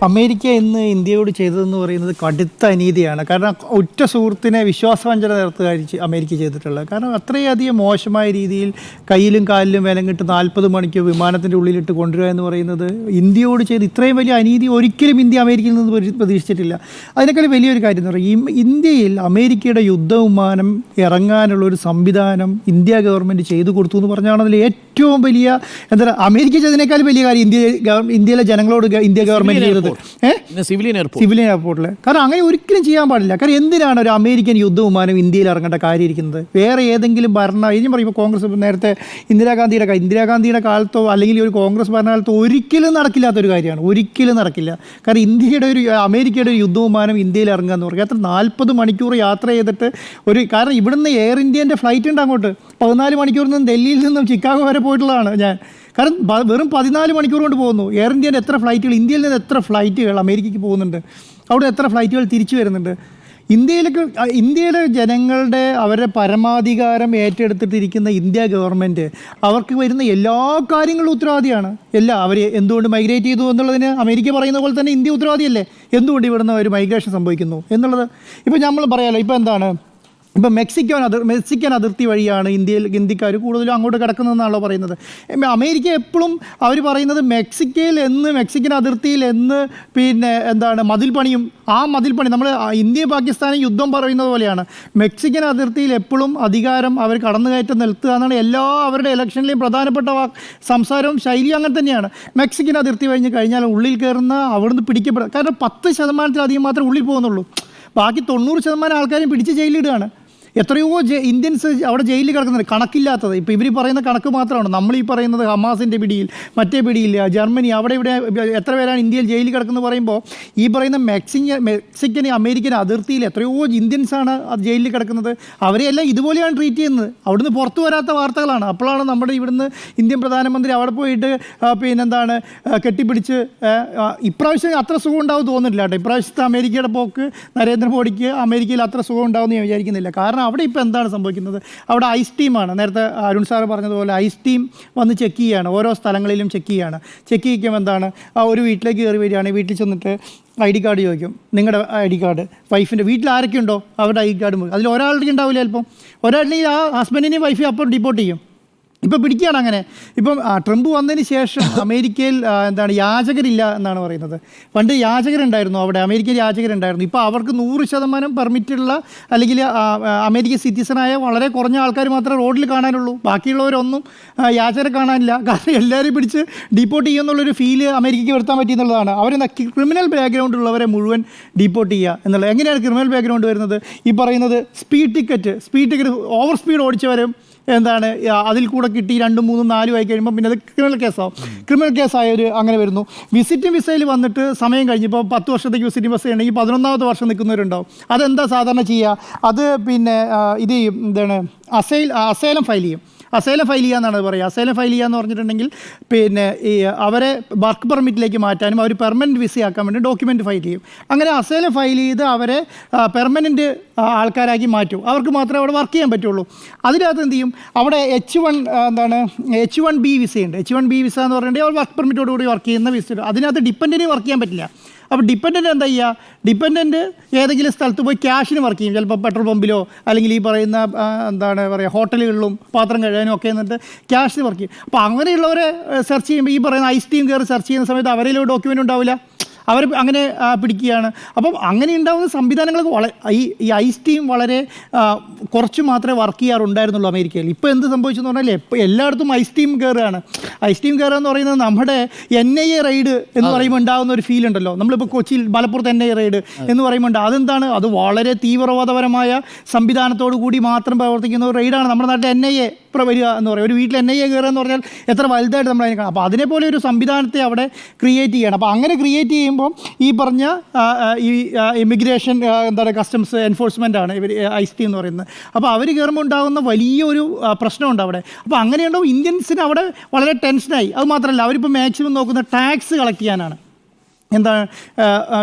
America ഇന്ന് ഇന്ത്യയോട് ചെയ്തതെന്ന് പറയുന്നത് കടുത്ത അനീതിയാണ്. കാരണം ഒറ്റ സുഹൃത്തിനെ വിശ്വാസവഞ്ചന നടത്തുകയാണ് അമേരിക്ക ചെയ്തിട്ടുള്ളത്. കാരണം അത്രയധികം മോശമായ രീതിയിൽ കയ്യിലും കാലിലും വിലങ്ങിട്ട് 40 മണിക്കൂർ വിമാനത്തിൻ്റെ ഉള്ളിലിട്ട് കൊണ്ടുവരിക എന്ന് പറയുന്നത് ഇന്ത്യയോട് ചെയ്ത് ഇത്രയും വലിയ അനീതി ഒരിക്കലും ഇന്ത്യ അമേരിക്കയിൽ നിന്ന് പ്രതീക്ഷിച്ചിട്ടില്ല. അതിനേക്കാൾ വലിയൊരു കാര്യം എന്ന് പറയുന്നത് ഇന്ത്യയിൽ അമേരിക്കയുടെ യുദ്ധവിമാനം ഇറങ്ങാനുള്ള ഒരു സംവിധാനം ഇന്ത്യ ഗവൺമെൻറ് ചെയ്തു കൊടുത്തു എന്ന് പറഞ്ഞാണ് അതിൽ ഏറ്റവും വലിയ എന്താ അമേരിക്ക ചെയ്തതിനേക്കാൾ വലിയ കാര്യം ഇന്ത്യയിലെ ജനങ്ങളോട് ഇന്ത്യ ഗവൺമെൻറ് ചെയ്തത് സിവിലിയൻ എയർപോർട്ടിൽ. കാരണം അങ്ങനെ ഒരിക്കലും ചെയ്യാൻ പാടില്ല. കാരണം എന്തിനാണ് ഒരു അമേരിക്കൻ യുദ്ധവിമാനം ഇന്ത്യയിൽ ഇറങ്ങേണ്ട കാര്യം ഇരിക്കുന്നത്? വേറെ ഏതെങ്കിലും ഇനി പറയുമ്പോൾ കോൺഗ്രസ് നേരത്തെ ഇന്ദിരാഗാന്ധിയുടെ കാലത്തോ അല്ലെങ്കിൽ ഒരു കോൺഗ്രസ് ഭരണകാലത്തോ ഒരിക്കലും നടക്കില്ലാത്തൊരു കാര്യമാണ്. ഒരിക്കലും നടക്കില്ല. കാരണം അമേരിക്കയുടെ ഒരു യുദ്ധവിമാനം ഇന്ത്യയിൽ ഇറങ്ങുക എന്ന് പറയുക അത്ര 40 മണിക്കൂർ യാത്ര ചെയ്തിട്ട് കാരണം ഇവിടുന്ന് എയർ ഇന്ത്യൻ്റെ ഫ്ലൈറ്റ് ഉണ്ട് അങ്ങോട്ട് 14 മണിക്കൂറിൽ നിന്നും ഡൽഹിയിൽ നിന്നും ചിക്കാഗോ വരെ പോയിട്ടുള്ളതാണ് ഞാൻ. കാരണം വെറും 14 മണിക്കൂർ കൊണ്ട് പോകുന്നു. എയർ ഇന്ത്യൻ്റെ എത്ര ഫ്ലൈറ്റുകൾ, ഇന്ത്യയിൽ നിന്ന് എത്ര ഫ്ലൈറ്റുകൾ അമേരിക്കയ്ക്ക് പോകുന്നുണ്ട്, അവിടെ എത്ര ഫ്ലൈറ്റുകൾ തിരിച്ചു വരുന്നുണ്ട്. ഇന്ത്യയിലെ ജനങ്ങളുടെ അവരുടെ പരമാധികാരം ഏറ്റെടുത്തിട്ടിരിക്കുന്ന ഇന്ത്യ ഗവൺമെൻറ് അവർക്ക് വരുന്ന എല്ലാ കാര്യങ്ങളും ഉത്തരവാദിയാണ്. അവർ എന്തുകൊണ്ട് മൈഗ്രേറ്റ് ചെയ്തു എന്നുള്ളതിന് അമേരിക്ക പറയുന്ന പോലെ തന്നെ ഇന്ത്യ ഉത്തരവാദിയല്ലേ. എന്തുകൊണ്ട് ഇവിടുന്ന് ഒരു മൈഗ്രേഷൻ സംഭവിക്കുന്നു എന്നുള്ളത് ഇപ്പോൾ നമ്മൾ പറയാമല്ലോ. ഇപ്പോൾ എന്താണ് ഇപ്പം മെക്സിക്കൻ അതിർത്തി വഴിയാണ് ഇന്ത്യക്കാർ കൂടുതലും അങ്ങോട്ട് കിടക്കുന്നതെന്നാണല്ലോ പറയുന്നത്. അമേരിക്ക എപ്പോഴും അവർ പറയുന്നത് മെക്സിക്കൻ അതിർത്തിയിൽ പിന്നെ എന്താണ് മതിൽ പണിയും. ആ മതിൽ പണി നമ്മൾ ഇന്ത്യ പാകിസ്ഥാനും യുദ്ധം പറയുന്നത് പോലെയാണ്. മെക്സിക്കൻ അതിർത്തിയിൽ എപ്പോഴും അധികാരം അവർ കടന്നുകയറ്റം നിർത്തുക എന്നാണ് അവരുടെ ഇലക്ഷനിലെയും പ്രധാനപ്പെട്ട സംസാരവും ശൈലിയും അങ്ങനെ തന്നെയാണ്. മെക്സിക്കൻ അതിർത്തി കഴിഞ്ഞാൽ ഉള്ളിൽ കയറുന്ന അവിടുന്ന് പിടിക്കപ്പെടുക. കാരണം 10% മാത്രമേ ഉള്ളിൽ പോകുന്നുള്ളൂ. ബാക്കി 90% ആൾക്കാരും പിടിച്ച് ജയിലിടുകയാണ്. എത്രയോ ഇന്ത്യൻസ് അവിടെ ജയിലിൽ കിടക്കുന്നുണ്ട്, കണക്കില്ലാത്തത്. ഇപ്പോൾ ഇവർ പറയുന്ന കണക്ക് മാത്രമാണ്. നമ്മൾ ഈ പറയുന്നത് ഹമാസിൻ്റെ പിടിയിൽ, മറ്റേ പിടിയിൽ, ജർമ്മനി, ഇവിടെ എത്ര പേരാണ് ഇന്ത്യയിൽ ജയിലിൽ കിടക്കുന്നത് പറയുമ്പോൾ ഈ പറയുന്ന മെക്സിക്കൻ അമേരിക്കൻ അതിർത്തിയിൽ എത്രയോ ഇന്ത്യൻസാണ് ജയിലിൽ കിടക്കുന്നത്. അവരെയെല്ലാം ഇതുപോലെയാണ് ട്രീറ്റ് ചെയ്യുന്നത്. അവിടുന്ന് പുറത്തു വരാത്ത വാർത്തകളാണ്. അപ്പോഴാണ് നമ്മുടെ ഇവിടുന്ന് ഇന്ത്യൻ പ്രധാനമന്ത്രി അവിടെ പോയിട്ട് കെട്ടിപ്പിടിച്ച് ഇപ്രാവശ്യം അത്ര സുഖം ഉണ്ടാവും തോന്നുന്നില്ല കേട്ടോ. ഇപ്രാവശ്യത്തെ അമേരിക്കയുടെ പോക്ക് നരേന്ദ്രമോദിക്ക് അമേരിക്കയിൽ അത്ര സുഖം ഉണ്ടാവുമെന്ന് ഞാൻ വിചാരിക്കുന്നില്ല. കാരണം അവിടെ ഇപ്പോൾ എന്താണ് സംഭവിക്കുന്നത്? അവിടെ ഐസ് ടീമാണ്. നേരത്തെ അരുൺ സാറ് പറഞ്ഞതുപോലെ ഐസ് ടീം വന്ന് ചെക്ക് ചെയ്യുകയാണ്. ഓരോ സ്ഥലങ്ങളിലും ചെക്ക് ചെയ്യുകയാണ്. ചെക്ക് ചെയ്യുമ്പോൾ എന്താണ് ഒരു വീട്ടിലേക്ക് കയറി വരികയാണ്. വീട്ടിൽ ചെന്നിട്ട് ID കാർഡ് ചോദിക്കും. നിങ്ങളുടെ ID കാർഡ്, വൈഫിൻ്റെ വീട്ടിൽ ആരൊക്കെ ഉണ്ടോ അവരുടെ ID കാർഡ്. അതിൽ ഒരാളുടെ ഉണ്ടാവില്ല. ചിലപ്പം ഒരാളുടെയും ആ ഹസ്ബൻഡിനെയും വൈഫിനെയും അപ്പം ഡിപ്പോർട്ട് ചെയ്യും. ഇപ്പോൾ പിടിക്കുകയാണ് അങ്ങനെ. ഇപ്പം ട്രംപ് വന്നതിന് ശേഷം അമേരിക്കയിൽ യാചകരില്ല എന്നാണ് പറയുന്നത്. പണ്ട് യാചകരുണ്ടായിരുന്നു അവിടെ, അമേരിക്കയിൽ യാചകരുണ്ടായിരുന്നു. ഇപ്പോൾ അവർക്ക് 100% പെർമിറ്റുള്ള അല്ലെങ്കിൽ അമേരിക്കൻ സിറ്റിസണായ വളരെ കുറഞ്ഞ ആൾക്കാർ മാത്രമേ റോഡിൽ കാണാനുള്ളൂ. ബാക്കിയുള്ളവരൊന്നും യാചകരെ കാണാനില്ല. കാരണം എല്ലാവരെയും പിടിച്ച് ഡിപ്പോർട്ട് ചെയ്യുമെന്നുള്ളൊരു ഫീല് അമേരിക്കയ്ക്ക് വരുത്താൻ പറ്റിയെന്നുള്ളതാണ്. അവരെന്താ ക്രിമിനൽ ബാക്ക്ഗ്രൗണ്ട് ഉള്ളവരെ മുഴുവൻ ഡിപ്പോർട്ട് ചെയ്യുക എന്നുള്ളത്. എങ്ങനെയാണ് ക്രിമിനൽ ബാക്ക്ഗ്രൗണ്ട് വരുന്നത്? ഈ പറയുന്നത് സ്പീഡ് ടിക്കറ്റ് ഓവർ സ്പീഡ് ഓടിച്ചവരും അതിൽ കൂടെ കിട്ടി 2, 3, 4 ആയി കഴിയുമ്പോൾ പിന്നെ അത് ക്രിമിനൽ കേസായവർ അങ്ങനെ വരുന്നു. വിസിറ്റിംഗ് വിസയിൽ വന്നിട്ട് സമയം കഴിഞ്ഞപ്പോൾ 10 വർഷത്തേക്ക് വിസിറ്റിംഗ് വിസ ഉണ്ടെങ്കിൽ 11ാമത്തെ വർഷം നിൽക്കുന്നവരുണ്ടാവും. അതെന്താ സാധാരണ ചെയ്യുക? അത് പിന്നെ ഇത് അസൈലം ഫയൽ ചെയ്യും. അസൈലം ഫയൽ ചെയ്യുക എന്നാണ് പറയുക. അസൈലം ഫയൽ ചെയ്യുക എന്ന് പറഞ്ഞിട്ടുണ്ടെങ്കിൽ പിന്നെ അവരെ വർക്ക് പെർമിറ്റിലേക്ക് മാറ്റാനും അവർ പെർമനൻറ്റ് വിസയാക്കാൻ വേണ്ടി ഡോക്യുമെൻറ്റ് ഫയൽ ചെയ്യും. അങ്ങനെ അസൈലം ഫയൽ ചെയ്ത് അവരെ പെർമനൻറ്റ് ആൾക്കാരാക്കി മാറ്റും. അവർക്ക് മാത്രമേ അവിടെ വർക്ക് ചെയ്യാൻ പറ്റുള്ളൂ. അതിനകത്ത് എന്ത് ചെയ്യും? അവിടെ H1B വിസയുണ്ട്. H1B വിസ എന്ന് പറഞ്ഞിട്ടുണ്ടെങ്കിൽ അവർ വർക്ക് പെർമിറ്റോടുകൂടി വർക്ക് ചെയ്യുന്ന വിസ. അതിനകത്ത് ഡിപ്പെൻഡൻറ്റിന് വർക്ക് ചെയ്യാൻ പറ്റില്ല. അപ്പോൾ ഡിപ്പെൻഡൻറ്റ് എന്താ ചെയ്യുക? ഡിപ്പെൻഡൻറ്റ് ഏതെങ്കിലും സ്ഥലത്ത് പോയി ക്യാഷിന് വർക്ക് ചെയ്യും. ചിലപ്പോൾ പെട്രോൾ പമ്പിലോ അല്ലെങ്കിൽ ഈ പറയുന്ന ഹോട്ടലുകളിലും പാത്രം കഴുകാനും ഒക്കെ എന്നിട്ട് ക്യാഷിന് വർക്ക് ചെയ്യും. അപ്പോൾ അങ്ങനെയുള്ളവരെ സെർച്ച് ചെയ്യുമ്പോൾ ഈ പറയുന്ന ഐസ് ടീം കയറി സെർച്ച് ചെയ്യുന്ന സമയത്ത് അവരിൽ ഡോക്യുമെൻ്റ് ഉണ്ടാവില്ല. അവർ അങ്ങനെ പിടിക്കുകയാണ്. അപ്പം അങ്ങനെ ഉണ്ടാകുന്ന സംവിധാനങ്ങൾക്ക് ഈ ഐസ് ടീം വളരെ കുറച്ച് മാത്രമേ വർക്ക് ചെയ്യാറുണ്ടായിരുന്നുള്ളൂ അമേരിക്കയിൽ. ഇപ്പോൾ എന്ത് സംഭവിച്ചെന്ന് പറഞ്ഞാൽ എല്ലായിടത്തും ഐസ് ടീം കയറുകയാണ്. ഐസ് ടീം കയറുക എന്ന് പറയുന്നത് നമ്മുടെ NIA റെയ്ഡ് എന്ന് പറയുമ്പോൾ ഉണ്ടാകുന്ന ഒരു ഫീൽ ഉണ്ടല്ലോ. നമ്മളിപ്പോൾ കൊച്ചിയിൽ മലപ്പുറത്ത് NIA റെയ്ഡ് എന്ന് പറയുമ്പോൾ അതെന്താണ്? അത് വളരെ തീവ്രവാദപരമായ സംവിധാനത്തോടു കൂടി മാത്രം പ്രവർത്തിക്കുന്ന ഒരു റെയ്ഡാണ്. നമ്മുടെ നാട്ടിൽ NIA വരിക എന്ന് പറയും. ഒരു വീട്ടിൽ NIA കയറുക എന്ന് പറഞ്ഞാൽ എത്ര വലുതായിട്ട് നമ്മൾ അതിനെ കാണാം. അപ്പോൾ അതിനെപ്പോലെ ഒരു സംവിധാനത്തെ അവിടെ ക്രിയേറ്റ് ചെയ്യണം. അപ്പോൾ അങ്ങനെ ക്രിയേറ്റ് ചെയ്യുമ്പോൾ ഈ പറഞ്ഞ ഈ ഇമിഗ്രേഷൻ കസ്റ്റംസ് എൻഫോഴ്സ്മെൻ്റ് ആണ് ഇവർ ഐസ് ടീം എന്ന് പറയുന്നത്. അപ്പോൾ അവർ കയറുമ്പോൾ ഉണ്ടാകുന്ന വലിയൊരു പ്രശ്നമുണ്ട് അവിടെ. അപ്പോൾ അങ്ങനെയുണ്ടാവും ഇന്ത്യൻസിന് അവിടെ വളരെ ടെൻഷനായി. അത് മാത്രമല്ല അവരിപ്പോൾ മാക്സിമം നോക്കുന്ന ടാക്സ് കളക്ട് ചെയ്യാനാണ്.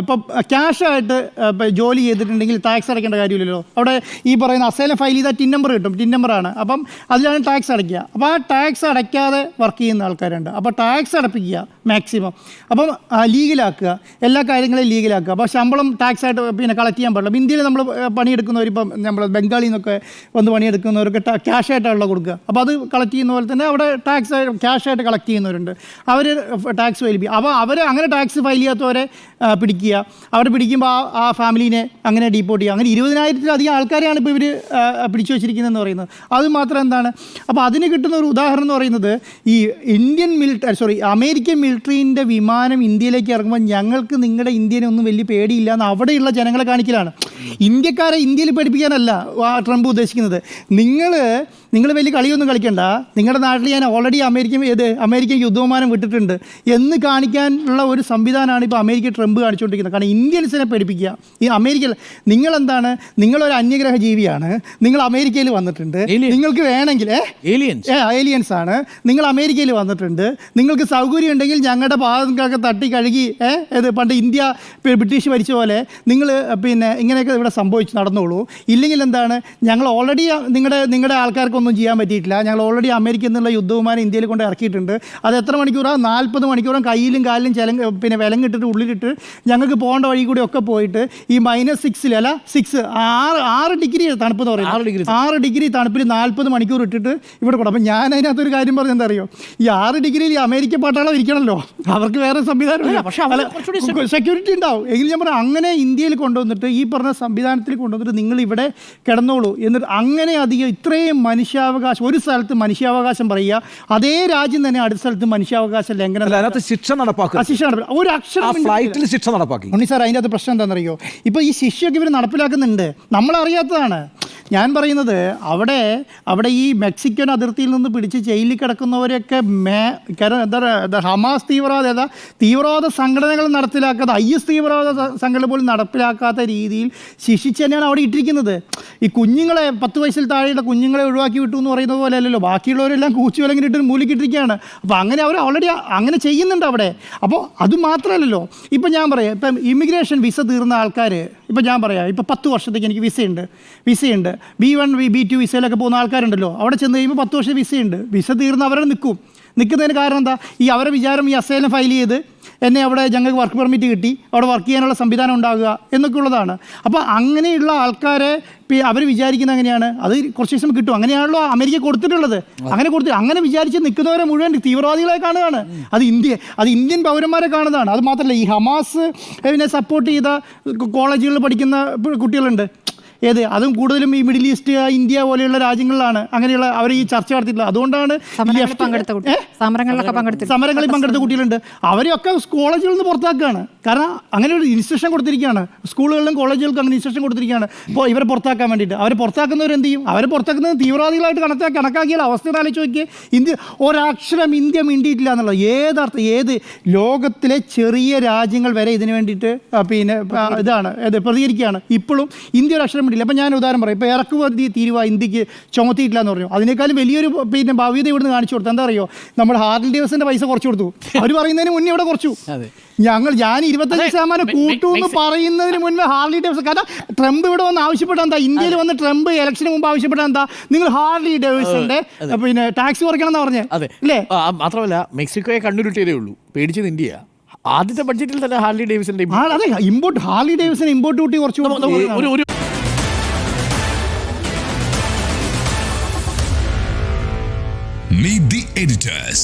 ഇപ്പം ക്യാഷായിട്ട് ഇപ്പോൾ ജോലി ചെയ്തിട്ടുണ്ടെങ്കിൽ ടാക്സ് അടയ്ക്കേണ്ട കാര്യമില്ലല്ലോ. അവിടെ ഈ പറയുന്ന അസൈലം ഫയൽ ചെയ്താൽ ടിൻ നമ്പർ കിട്ടും. ടിൻ നമ്പറാണ്. അപ്പം അതിലാണ് ടാക്സ് അടയ്ക്കുക. അപ്പോൾ ആ ടാക്സ് അടയ്ക്കാതെ വർക്ക് ചെയ്യുന്ന ആൾക്കാരുണ്ട്. അപ്പോൾ ടാക്സ് അടപ്പിക്കുക മാക്സിമം. അപ്പം ലീഗലാക്കുക, എല്ലാ കാര്യങ്ങളെയും ലീഗലാക്കുക. അപ്പോൾ ശമ്പളം ടാക്സ് ആയിട്ട് പിന്നെ കളക്ട് ചെയ്യാൻ പാടില്ല. ഇന്ത്യയിൽ നമ്മൾ പണിയെടുക്കുന്നവർ, ഇപ്പം നമ്മൾ ബംഗാളിൽ നിന്നൊക്കെ വന്ന് പണിയെടുക്കുന്നവർക്ക് ക്യാഷ് ആയിട്ടാണല്ലോ കൊടുക്കുക. അപ്പോൾ അത് കളക്ട് ചെയ്യുന്ന പോലെ തന്നെ അവിടെ ടാക്സ് ക്യാഷ് ആയിട്ട് കളക്ട് ചെയ്യുന്നവരുണ്ട്. അവർ ടാക്സ് ഫയൽ ചെയ്യും. അപ്പോൾ അവർ അങ്ങനെ ടാക്സ് ഫയൽ ചെയ്യാത്തവരെ പിടിക്കുക. അവർ പിടിക്കുമ്പോൾ ആ ഫാമിലീനെ അങ്ങനെ ഡീപ്പോർട്ട് ചെയ്യുക. അങ്ങനെ 20,000-ലധികം ആൾക്കാരെയാണ് ഇപ്പോൾ ഇവർ പിടിച്ചു വച്ചിരിക്കുന്നതെന്ന് പറയുന്നത്. അത് മാത്രം എന്താണ്, അപ്പോൾ അതിന് കിട്ടുന്ന ഒരു ഉദാഹരണം എന്ന് പറയുന്നത്, ഈ അമേരിക്കൻ മിലിറ്ററീൻ്റെ വിമാനം ഇന്ത്യയിലേക്ക് ഇറങ്ങുമ്പോൾ ഞങ്ങൾക്ക് നിങ്ങളുടെ ഇന്ത്യനെ ഒന്നും വലിയ പേടിയില്ല എന്ന് അവിടെയുള്ള ജനങ്ങളെ കാണിക്കലാണ്. ഇന്ത്യക്കാരെ ഇന്ത്യയിൽ പഠിപ്പിക്കാനല്ല ട്രംപ് ഉദ്ദേശിക്കുന്നത്. നിങ്ങൾ വലിയ കളിയൊന്നും കളിക്കണ്ട, നിങ്ങളുടെ നാട്ടിൽ ഞാൻ ഓൾറെഡി അമേരിക്കൻ യുദ്ധവിമാനം വിട്ടിട്ടുണ്ട് എന്ന് കാണിക്കാനുള്ള ഒരു സംവിധാനമാണ് ഇപ്പോൾ അമേരിക്ക ട്രംപ് കാണിച്ചുകൊണ്ടിരിക്കുന്നത്. കാരണം ഇന്ത്യൻസിനെ പഠിപ്പിക്കുക. ഈ അമേരിക്കയിൽ നിങ്ങളെന്താണ്, നിങ്ങളൊരു അന്യഗ്രഹ ജീവിയാണ്, നിങ്ങൾ അമേരിക്കയിൽ വന്നിട്ടുണ്ട്, നിങ്ങൾക്ക് വേണമെങ്കിൽ ഏലിയൻസ് ആണ്, നിങ്ങൾ അമേരിക്കയിൽ വന്നിട്ടുണ്ട്, നിങ്ങൾക്ക് സൗകര്യം ഉണ്ടെങ്കിൽ ഞങ്ങളുടെ പാദങ്ങളൊക്കെ തട്ടി കഴുകി പണ്ട് ഇന്ത്യ ബ്രിട്ടീഷ് ഭരിച്ച പോലെ നിങ്ങൾ പിന്നെ ഇങ്ങനെയൊക്കെ ഇവിടെ സംഭവിച്ച് നടന്നോളൂ. ഇല്ലെങ്കിൽ എന്താണ്, ഞങ്ങൾ ഓൾറെഡി നിങ്ങളുടെ ആൾക്കാർക്കൊന്നും ചെയ്യാൻ പറ്റിയിട്ടില്ല, ഞങ്ങൾ ഓൾറെഡി അമേരിക്കയിൽ നിന്നുള്ള യുദ്ധവിമാനം ഇന്ത്യയിൽ കൊണ്ട് ഇറക്കിയിട്ടുണ്ട്. അത് എത്ര മണിക്കൂറാണ്, 40 മണിക്കൂറും കയ്യിലും കാലിലും പിന്നെ വിലങ്ങിട്ടിട്ട് ഉള്ളിലിട്ട് ഞങ്ങൾക്ക് പോകേണ്ട വഴി കൂടി ഒക്കെ പോയിട്ട് ഈ -6 ഡിഗ്രി തണുപ്പ് എന്ന് പറയുന്നത്, 6 ഡിഗ്രി തണുപ്പിൽ 40 മണിക്കൂർ ഇട്ടിട്ട് ഇവിടെ കൊടുക്കും. അപ്പം ഞാൻ അതിനകത്തൊരു കാര്യം പറഞ്ഞ എന്താ അറിയോ, ഈ 6 ഡിഗ്രിയിൽ അമേരിക്ക പട്ടാളം ഇരിക്കണമല്ലോ, അവർക്ക് വേറെ സംവിധാനമില്ല, പക്ഷേ സെക്യൂരിറ്റി ഉണ്ടാവും. എങ്കിലും ഞാൻ പറയാം, അങ്ങനെ ഇന്ത്യയിൽ കൊണ്ടുവന്നിട്ട് ഈ പറഞ്ഞ സംവിധാനത്തിൽ കൊണ്ടുവന്നിട്ട് നിങ്ങൾ ഇവിടെ കിടന്നോളൂ എന്നിട്ട് അങ്ങനെ അധികം ഇത്രയും മനുഷ്യാവകാശം, ഒരു സ്ഥലത്ത് മനുഷ്യാവകാശം പറയുക, അതേ രാജ്യം തന്നെ അടുത്ത സ്ഥലത്ത് മനുഷ്യാവകാശ ലംഘനം, ശിക്ഷ നടപ്പാക്കുക, ഒരു അക്ഷരം ഫ്ലൈറ്റിൽ ശിക്ഷ നടപ്പാക്കി. ഉണ്ണി സാർ, അതിൻ്റെ അകത്ത് പ്രശ്നം എന്താണെന്നറിയോ, ഇപ്പോൾ ഈ ശിക്ഷയൊക്കെ ഇവർ നടപ്പിലാക്കുന്നുണ്ട്, നമ്മളറിയാത്തതാണ്. ഞാൻ പറയുന്നത് അവിടെ ഈ മെക്സിക്കൻ അതിർത്തിയിൽ നിന്ന് പിടിച്ച് ജയിലിൽ കിടക്കുന്നവരെയൊക്കെ ഹമാസ് തീവ്രവാദ സംഘടനകൾ നടപ്പിലാക്കാത്ത, IS തീവ്രവാദ സംഘടന പോലും നടപ്പിലാക്കാത്ത രീതിയിൽ ശിക്ഷിച്ച് തന്നെയാണ് അവിടെ ഇട്ടിരിക്കുന്നത്. ഈ കുഞ്ഞുങ്ങളെ 10 വയസ്സിൽ താഴെയുള്ള കുഞ്ഞുങ്ങളെ ഒഴിവാക്കി വിട്ടു എന്ന് പറയുന്നത് പോലെ അല്ലല്ലോ, ബാക്കിയുള്ളവരെല്ലാം കൂച്ചുവിലങ്ങിട്ട് മൂലിക്കിട്ടിരിക്കുകയാണ്. അപ്പോൾ അങ്ങനെ അവർ ഓൾറെഡി അങ്ങനെ ചെയ്യുന്നുണ്ട് അവിടെ. അപ്പോൾ അത് മാത്രമല്ലല്ലോ, ഇപ്പം ഞാൻ പറയാം, ഇപ്പം ഇമിഗ്രേഷൻ വിസ തീർന്ന ആൾക്കാർ, ഇപ്പം ഞാൻ പറയാം, ഇപ്പം 10 വർഷത്തേക്ക് എനിക്ക് വിസയുണ്ട്, B1 B2 വിസയിലൊക്കെ പോകുന്ന ആൾക്കാരുണ്ടല്ലോ, അവിടെ ചെന്ന് കഴിയുമ്പോൾ 10 വർഷം വിസയുണ്ട്. വിസ തീർന്ന് അവരെ നിൽക്കുന്നതിന് കാരണം എന്താ, ഈ അവരെ വിചാരം ഈ അസൈലം ഫയൽ ചെയ്ത് എന്നെ അവിടെ ഞങ്ങൾക്ക് വർക്ക് പെർമിറ്റ് കിട്ടി, അവിടെ വർക്ക് ചെയ്യാനുള്ള സംവിധാനം ഉണ്ടാകുക എന്നൊക്കെ ഉള്ളതാണ്. അപ്പോൾ അങ്ങനെയുള്ള ആൾക്കാരെ അവർ വിചാരിക്കുന്നത് അങ്ങനെയാണ്, അത് കുറച്ച് ദിവസം കിട്ടും, അങ്ങനെയാണല്ലോ അമേരിക്ക കൊടുത്തിട്ടുള്ളത്. അങ്ങനെ വിചാരിച്ച് നിൽക്കുന്നവരെ മുഴുവൻ തീവ്രവാദികളെ കാണുകയാണ്. അത് ഇന്ത്യൻ പൗരന്മാരെ കാണുന്നതാണ്. അത് മാത്രമല്ല, ഈ ഹമാസ് സപ്പോർട്ട് ചെയ്ത കോളേജുകളിൽ പഠിക്കുന്ന കുട്ടികളുണ്ട്, അതും കൂടുതലും ഈ മിഡിൽ ഈസ്റ്റ്, ഇന്ത്യ പോലെയുള്ള രാജ്യങ്ങളിലാണ് അങ്ങനെയുള്ള അവർ ഈ ചർച്ച നടത്തിയിട്ടുള്ളത്. അതുകൊണ്ടാണ് സമരങ്ങളിൽ പങ്കെടുത്ത കുട്ടികളുണ്ട്, അവരെയൊക്കെ കോളേജുകളിൽ നിന്ന് പുറത്താക്കുകയാണ്. കാരണം അങ്ങനെ ഒരു ഇൻസ്ട്രക്ഷൻ കൊടുത്തിരിക്കുകയാണ്, സ്കൂളുകളിലും കോളേജുകൾക്കും അങ്ങനെ ഇൻസ്ട്രക്ഷൻ കൊടുത്തിരിക്കുകയാണ്. അപ്പോൾ ഇവരെ പുറത്താക്കാൻ വേണ്ടിയിട്ട്. അവരെ പുറത്താക്കുന്നവരെന്ത് ചെയ്യും, അവരെ പുറത്താക്കുന്നത് തീവ്രവാദികളായിട്ട് കണക്കാക്കിയാൽ അവസ്ഥ ആലോചിച്ച് നോക്കിയേ. ഒരക്ഷരം ഇന്ത്യ മിണ്ടിയിട്ടില്ല എന്നുള്ളത്. ഏത് ലോകത്തിലെ ചെറിയ രാജ്യങ്ങൾ വരെ ഇതിന് വേണ്ടിയിട്ട് പിന്നെ പ്രതികരിക്കുകയാണ്. ഇപ്പോഴും ഇന്ത്യ ഒരു അക്ഷരം. അപ്പം ഞാൻ ഉദാഹരണം പറയും, ഇപ്പോൾ ഇറക്കുമതി തീരുവ ഇന്ത്യക്ക് ചുമത്തിയിട്ടില്ല എന്ന് പറഞ്ഞു. അതിനേക്കാളും വലിയൊരു ഭവ്യത ഇവിടുന്ന് കാണിച്ചു കൊടുത്തു. എന്താ അറിയോ, നമ്മൾ ഹാർലി ഡേവിഡ്സന്റെ പൈസ കുറച്ച് കൊടുത്തു. അവർ പറയുന്നതിന് മുന്നേ ഇവിടെ കുറച്ചു. ഞാൻ 25% കൂട്ടുമെന്ന് പറയുന്നതിന് മുന്നേ ഹാർലി ഡേവിഡ്സൺ, കാരണം ട്രംപ് ഇവിടെ വന്ന് ആവശ്യപ്പെട്ട എന്താ, ഇന്ത്യയിൽ വന്ന് ട്രംപ് ഇലക്ഷന് മുമ്പ് ആവശ്യപ്പെട്ട എന്താ, നിങ്ങൾ ഹാർലി ഡേവിഡ്സന്റെ പിന്നെ ടാക്സ് കുറയ്ക്കണം എന്ന് പറഞ്ഞേ അല്ലേ. മാത്രമല്ല, മെക്സിക്കോയെ കണ്ണുരുട്ടിയതേ ഉള്ളൂ, പേടിച്ചത് ഇന്ത്യ. ആദ്യത്തെ ബഡ്ജറ്റിൽ തന്നെ ഹാർലി ഡേവിഡ്സന്റെ ഹാർലി ഡേവിഡ്സൺ ഇമ്പോർട്ട് ഡ്യൂട്ടി കുറച്ച് Meet the editors.